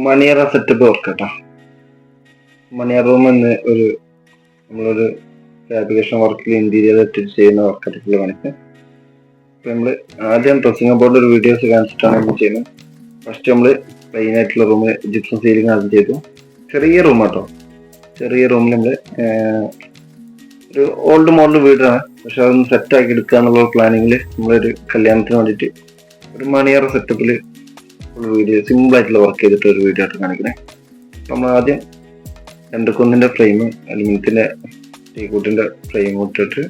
മണിയറ setup work കേട്ടോ. മണിയറ room എന്ന് നമ്മളൊരു ഫാബ്രിക്കേഷൻ വർക്കിൽ ഇന്റീരിയർ സെറ്റ് ചെയ്യുന്ന വർക്കായിട്ടുള്ള പണിക്ക്. ഇപ്പം നമ്മൾ ആദ്യം ഡ്രസ്സിംഗ് ബോർഡിൽ ഒരു വീഡിയോസ് കാണിച്ചിട്ടാണ് നമ്മൾ ചെയ്യുന്നത്. ഫസ്റ്റ് നമ്മൾ പ്ലെയിൻ ആയിട്ടുള്ള റൂം ജിപ്സം സീലിംഗ് ആദ്യം ചെയ്തു. ചെറിയ റൂം കേട്ടോ. ചെറിയ റൂമിൽ നമ്മൾ ഒരു ഓൾഡ് മോഡൽ വീടാണ്, പക്ഷെ അതൊന്ന് സെറ്റാക്കി എടുക്കുക എന്നുള്ള പ്ലാനിങ്ങിൽ നമ്മളൊരു കല്യാണത്തിന് വേണ്ടിയിട്ട് ഒരു മണിയറ സെറ്റപ്പിൽ വീഡിയോ സിമ്പിൾ ആയിട്ടുള്ള വർക്ക് ചെയ്തിട്ട് ഒരു വീഡിയോ ആയിട്ട് കാണിക്കണേ. നമ്മൾ ആദ്യം 2 ഫ്രെയിം അലുമിനിയത്തിന്റെ ടീക്കൂട്ടിന്റെ ഫ്രെയിം ഇട്ടിട്ട്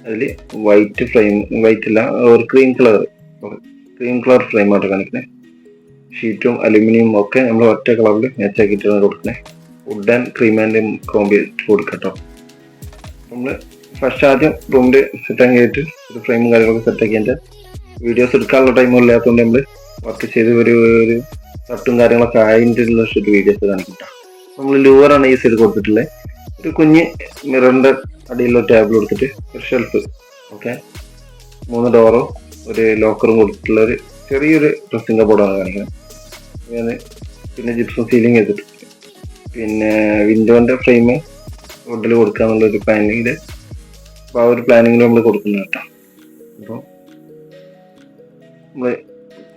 അതിൽ വൈറ്റ് അല്ല ഒരു ക്രീം കളർ ഫ്രെയിമായിട്ട് കാണിക്കണേ. ഷീറ്റും അലുമിനിയം ഒക്കെ നമ്മൾ ഒറ്റ കളറിൽ മാച്ചാക്കിയിട്ടാണ് കൊടുക്കണേ. Wood and cream and combi കൊടുക്കട്ടോ. നമ്മൾ ഫസ്റ്റ് ആദ്യം റൂമിൽ സെറ്റാക്കി ആയിട്ട് ഒരു ഫ്രെയിമും കാര്യങ്ങളൊക്കെ സെറ്റാക്കിയതിൻ്റെ വീഡിയോസ് എടുക്കാനുള്ള ടൈമും ഇല്ലാത്തതുകൊണ്ട് നമ്മൾ വർക്ക് ചെയ്ത് ഒരു തട്ടും കാര്യങ്ങളൊക്കെ ആയിട്ടുള്ള ഒരു വീഡിയോസ് കാണിക്കട്ടോ. നമ്മൾ ലൂവറാണ് യൂസ് ചെയ്ത് കൊടുത്തിട്ടുള്ളത്. ഒരു കുഞ്ഞ് മിററിന്റെ അടിയിലുള്ള ടേബിൾ കൊടുത്തിട്ട് ഒരു ഷെൽഫ്, ഓക്കെ, 3 ഡോറും ഒരു ലോക്കറും കൊടുത്തിട്ടുള്ള ഒരു ചെറിയൊരു ഡ്രസ്സിംഗ് ബോർഡാണ് കാണിക്കുന്നത്. പിന്നെ ജിപ്സം സീലിംഗ് ചെയ്തിട്ട് പിന്നെ വിൻഡോന്റെ ഫ്രെയിം വുഡിൽ കൊടുക്കുക എന്നുള്ളൊരു പ്ലാനിങ്ങിൽ, അപ്പോൾ ആ ഒരു പ്ലാനിങ്ങിൽ നമ്മൾ കൊടുക്കുന്നത് കേട്ടോ. അപ്പോൾ നമ്മൾ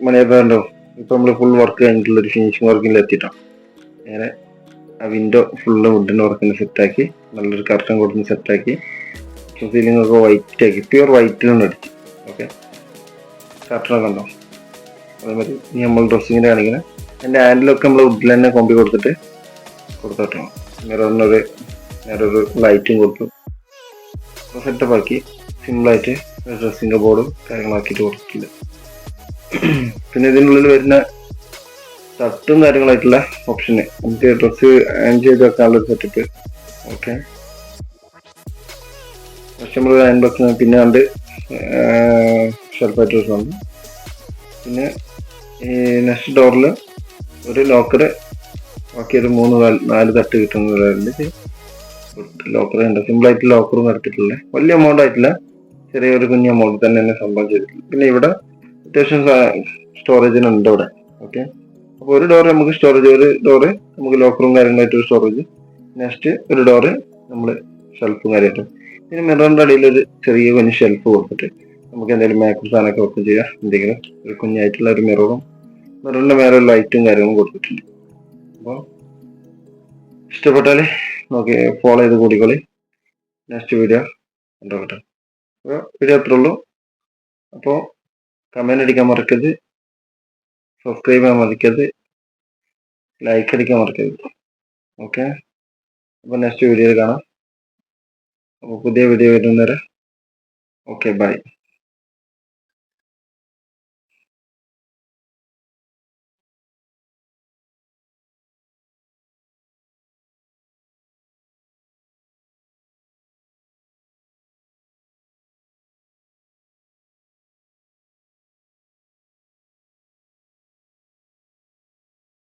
മണിയറോ ഇപ്പൊ നമ്മൾ ഫുൾ വർക്ക് കഴിഞ്ഞിട്ടുള്ള ഒരു ഫിനിഷിംഗ് വർക്കിൽ എത്തിയിട്ടോ. അങ്ങനെ ആ വിൻഡോ ഫുള്ള് വുഡിന്റെ വർക്കിന് സെറ്റാക്കി നല്ലൊരു കർട്ടൻ കൊടുത്ത് സെറ്റാക്കി സീലിംഗ് ഒക്കെ വൈറ്റ് ആക്കി പ്യുവർ വൈറ്റിലാണ് അടിച്ചു. ഓക്കെ, കർട്ടനൊക്കെ ഉണ്ടോ അതേമാതിരി ഇനി നമ്മൾ ഡ്രസ്സിങ്ങിന്റെ കാണിക്കുന്നത്. അതിന്റെ ഹാൻഡിലൊക്കെ നമ്മൾ വുഡിൽ തന്നെ കൊമ്പി കൊടുത്തിട്ടോ. നേരൊരു ലൈറ്റും കൊടുത്തു സെറ്റപ്പ് ആക്കി സിമ്പിളായിട്ട് ഡ്രസ്സിന്റെ ബോർഡും കാര്യങ്ങളാക്കിയിട്ട് കൊടുത്തിട്ടുണ്ട്. പിന്നെ ഇതിനുള്ളിൽ വരുന്ന തട്ടും കാര്യങ്ങളായിട്ടുള്ള ഓപ്ഷന് നമുക്ക് ഡ്രസ്സ് അയൺ ചെയ്ത് വെക്കാനുള്ള ഒരു സെറ്റപ്പ്. ഓക്കെ, പക്ഷെ നമ്മൾ അയൺ ബോക്സ് പിന്നെ കണ്ട് ഷെൽഫായിട്ട് വന്നു. പിന്നെ ഈ നെക്സ്റ്റ് ഡോറിൽ ഒരു ലോക്കർ ബാക്കി ഒരു 3-4 തട്ട് കിട്ടുന്ന ലോക്കർ ഉണ്ട്. സിമ്പിളായിട്ട് ലോക്കറും എടുത്തിട്ടുള്ളത്, വലിയ എമൗണ്ട് ആയിട്ടില്ല, ചെറിയൊരു കുഞ്ഞ് എമൗണ്ട് തന്നെ സംഭവം ചെയ്തിട്ടില്ല. പിന്നെ ഇവിടെ അത്യാവശ്യം സ്റ്റോറേജിനുണ്ട് ഇവിടെ. ഓക്കെ, അപ്പോൾ ഒരു ഡോറ് നമുക്ക് സ്റ്റോറേജ്, ഒരു ഡോറ് നമുക്ക് ലോക്കറും കാര്യങ്ങളായിട്ട് സ്റ്റോറേജ്, നെക്സ്റ്റ് ഒരു ഡോറ് നമ്മൾ ഷെൽഫും കാര്യമായിട്ട്. പിന്നെ മിററിന്റെ അടിയിൽ ഒരു ചെറിയ കുഞ്ഞ് ഷെൽഫ് കൊടുത്തിട്ട് നമുക്ക് എന്തെങ്കിലും മേക്കപ്പ് സാധനമൊക്കെ വെക്കും ചെയ്യാം. എന്തെങ്കിലും ഒരു കുഞ്ഞായിട്ടുള്ള ഒരു മിററിന്റെ മേലെ ലൈറ്റും കാര്യങ്ങളും കൊടുത്തിട്ടുണ്ട്. അപ്പോൾ ഇഷ്ടപ്പെട്ടാൽ നോക്കി ഫോളോ ചെയ്ത് കൂടിക്കോളി. നെക്സ്റ്റ് വീഡിയോ ഉണ്ടാവട്ടെ. അപ്പോൾ വീഡിയോ അത്രേ ഉള്ളൂ. അപ്പോൾ കമന്റ് അടിക്കാൻ മറക്കരുത്, സബ്സ്ക്രൈബ് ചെയ്യാൻ മറക്കരുത്, ലൈക്ക് അടിക്കാൻ മറക്കരുത്. ഓക്കെ, അപ്പോൾ നെക്സ്റ്റ് വീഡിയോയിൽ കാണാം. അപ്പോൾ പുതിയ വീഡിയോ വരുന്നവരെ ഓക്കെ, ബൈ.